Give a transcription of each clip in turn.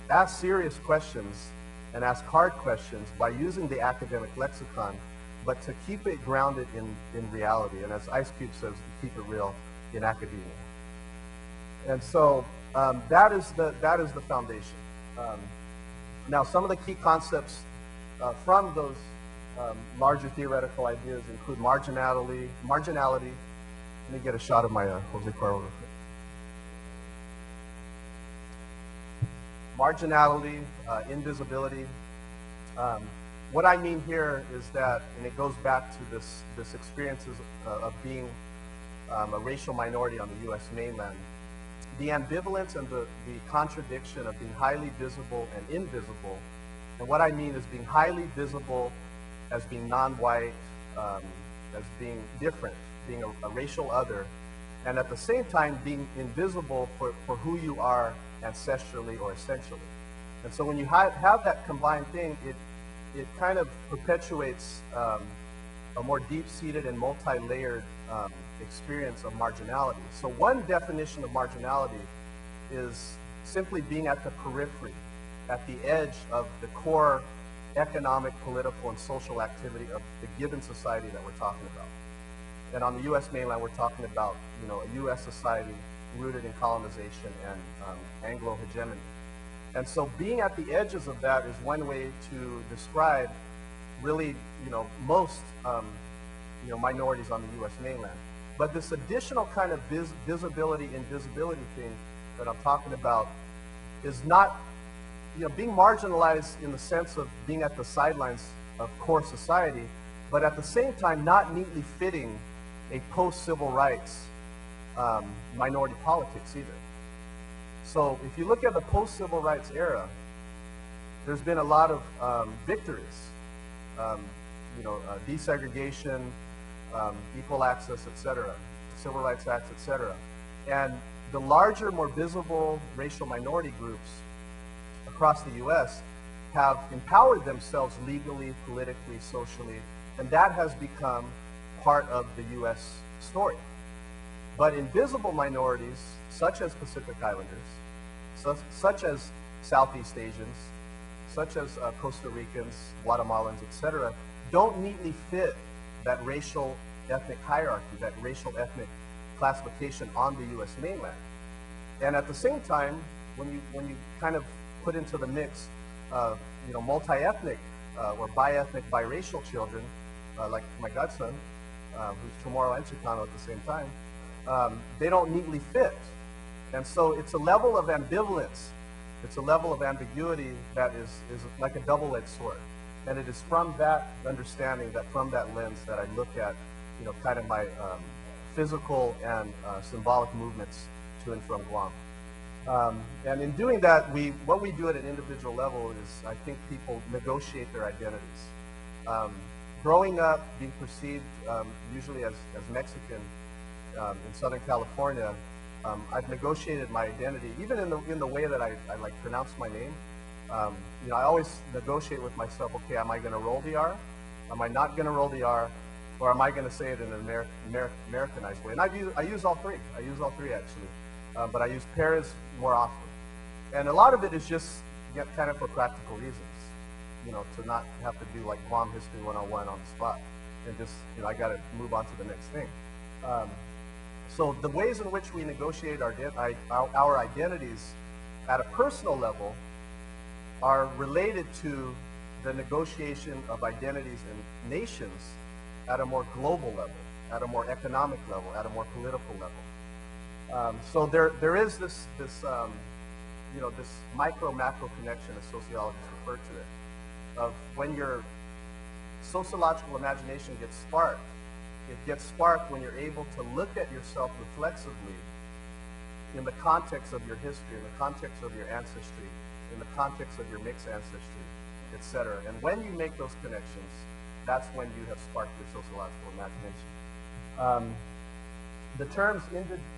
ask serious questions and ask hard questions by using the academic lexicon, but to keep it grounded in reality. And as Ice Cube says, to keep it real in academia. And so that is the foundation. Now, some of the key concepts from those larger theoretical ideas include marginality. Let me get a shot of my Jose Cuervo real quick. Marginality, invisibility. What I mean here is that, and it goes back to this experiences of being a racial minority on the U.S. mainland. The ambivalence and the contradiction of being highly visible and invisible. And what I mean is being highly visible as being non-white, as being different, being a racial other, and at the same time being invisible for who you are ancestrally or essentially. And so when you have that combined thing, it kind of perpetuates a more deep-seated and multi-layered experience of marginality. So one definition of marginality is simply being at the periphery, at the edge of the core economic, political, and social activity of the given society that we're talking about. And on the U.S. mainland, we're talking about, a U.S. society rooted in colonization and Anglo hegemony. And so being at the edges of that is one way to describe really, most, minorities on the U.S. mainland. But this additional kind of visibility, invisibility thing that I'm talking about is not, being marginalized in the sense of being at the sidelines of core society, but at the same time not neatly fitting a post-civil rights minority politics either. So if you look at the post-civil rights era, there's been a lot of victories, desegregation, equal access, etc., civil rights acts, etc. And the larger, more visible racial minority groups across the U.S. have empowered themselves legally, politically, socially, and that has become part of the U.S. story. But invisible minorities, such as Pacific Islanders, such as Southeast Asians, such as Costa Ricans, Guatemalans, etc., don't neatly fit that racial ethnic hierarchy, that racial ethnic classification on the U.S. mainland. And at the same time, when you kind of put into the mix, multi-ethnic or bi-ethnic, biracial children, like my godson, who's Chamorro and Chicano at the same time, they don't neatly fit. And so it's a level of ambivalence, it's a level of ambiguity that is like a double-edged sword. And it is from that understanding, from that lens, that I look at, kind of my physical and symbolic movements to and from Guam. And in doing that, what we do at an individual level is, I think people negotiate their identities. Growing up, being perceived usually as Mexican in Southern California, I've negotiated my identity, even in the way that I like pronounce my name. I always negotiate with myself, okay, am I going to roll the R? Am I not going to roll the R? Or am I going to say it in an Americanized way? And I use all three. I use all three, actually. But I use Perez more often. And a lot of it is just kind of for practical reasons, to not have to do like Guam History 101 on the spot. And just, I got to move on to the next thing. So the ways in which we negotiate our identities at a personal level are related to the negotiation of identities in nations at a more global level, at a more economic level, at a more political level. So there is this micro-macro connection, as sociologists refer to it, of when your sociological imagination gets sparked. It gets sparked when you're able to look at yourself reflexively in the context of your history, in the context of your ancestry, in the context of your mixed ancestry, etc. And when you make those connections, that's when you have sparked your sociological imagination. The terms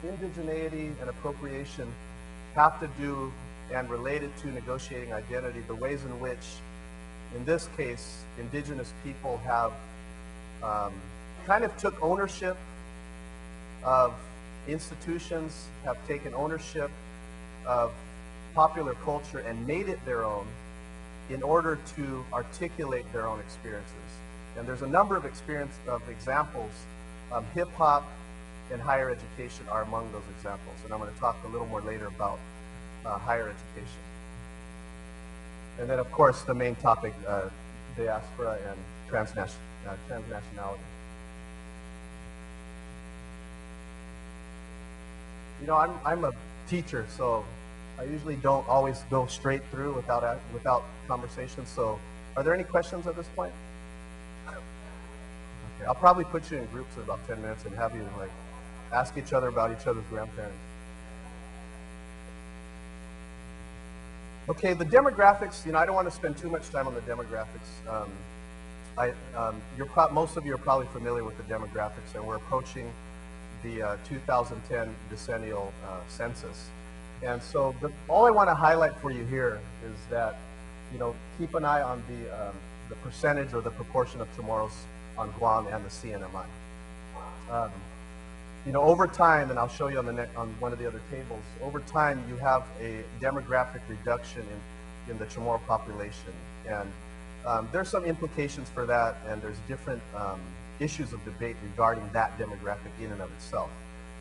indigeneity and appropriation have to do and related to negotiating identity, the ways in which, in this case, indigenous people have kind of took ownership of institutions, have taken ownership of popular culture and made it their own in order to articulate their own experiences. And there's a number of examples. Hip-hop and higher education are among those examples. And I'm going to talk a little more later about higher education. And then, of course, the main topic, diaspora and transnationality. You know, I'm a teacher, so I usually don't always go straight through without conversation. So, are there any questions at this point? Okay, I'll probably put you in groups of about 10 minutes and have you like ask each other about each other's grandparents. Okay, the demographics. You know, I don't want to spend too much time on the demographics. Most of you are probably familiar with the demographics, and we're approaching the 2010 decennial census. And so all I want to highlight for you here is that, you know, keep an eye on the percentage or the proportion of Chamorros on Guam and the CNMI. You know, over time, and I'll show you on one of the other tables, over time you have a demographic reduction in the Chamorro population. And there's some implications for that, and there's different issues of debate regarding that demographic in and of itself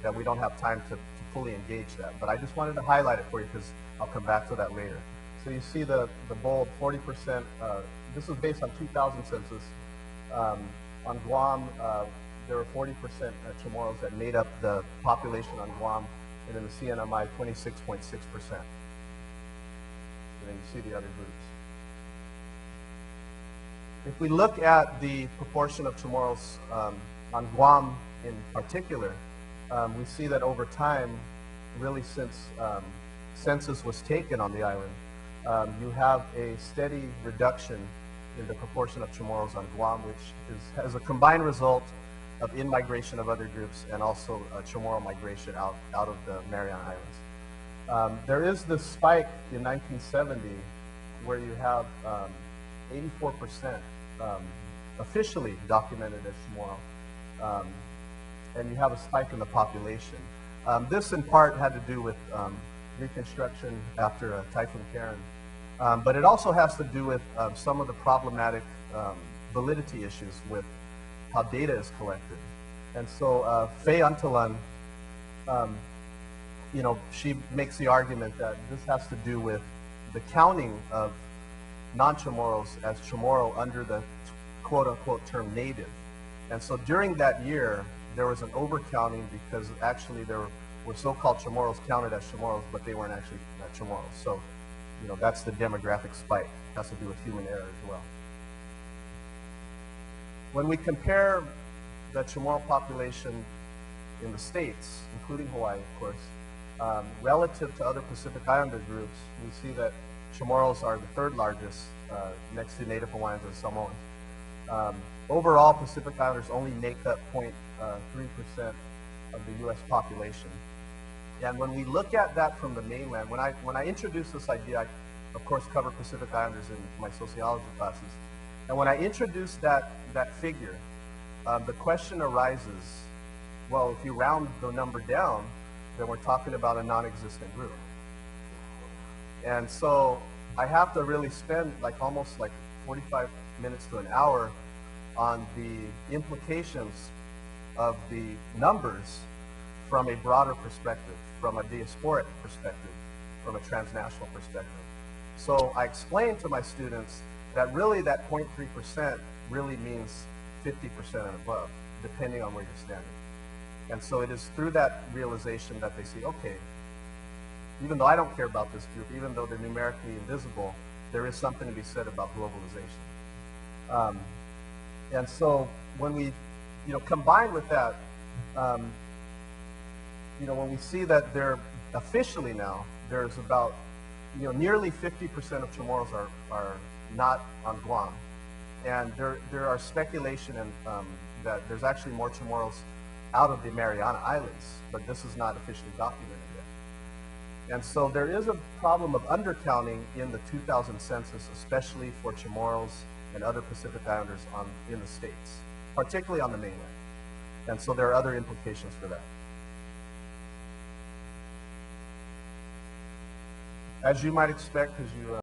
that we don't have time to fully engage that. But I just wanted to highlight it for you because I'll come back to that later. So you see the bold 40%, this is based on 2000 census. On Guam, there were 40% Chamorros that made up the population on Guam, and in the CNMI, 26.6%. And then you see the other groups. If we look at the proportion of Chamorros on Guam in particular, we see that over time, really since census was taken on the island, you have a steady reduction in the proportion of Chamorros on Guam, which has a combined result of in-migration of other groups and also Chamorro migration out of the Mariana Islands. There is this spike in 1970 where you have 84% officially documented as Chamorro, and you have a spike in the population. This in part had to do with reconstruction after Typhoon Karen, but it also has to do with some of the problematic validity issues with how data is collected. And so Faye Untalan, you know, she makes the argument that this has to do with the counting of non-Chamorros as Chamorro under the quote-unquote term native. And so during that year, there was an overcounting because actually there were so-called Chamorros counted as Chamorros, but they weren't actually Chamorros. So, you know, that's the demographic spike. It has to do with human error as well. When we compare the Chamorro population in the States, including Hawaii, of course, relative to other Pacific Islander groups, we see that Chamorros are the third largest, next to Native Hawaiians and Samoans. Overall, Pacific Islanders only make up 0.3% of the U.S. population. And when we look at that from the mainland, when I introduce this idea, I, of course, cover Pacific Islanders in my sociology classes. And when I introduce that figure, the question arises, well, if you round the number down, then we're talking about a non-existent group. And so I have to really spend almost 45 minutes to an hour on the implications of the numbers from a broader perspective, from a diasporic perspective, from a transnational perspective. So I explain to my students that really that 0.3% really means 50% and above, depending on where you're standing. And so it is through that realization that they see, okay, even though I don't care about this group, even though they're numerically invisible, there is something to be said about globalization. And so when we, combine with that, when we see that they're officially now, there's about, nearly 50% of Chamorros are not on Guam. And there are speculation that there's actually more Chamorros out of the Mariana Islands, but this is not officially documented yet. And so there is a problem of undercounting in the 2000 census, especially for Chamorros and other Pacific Islanders in the States, particularly on the mainland. And so there are other implications for that. As you might expect, because you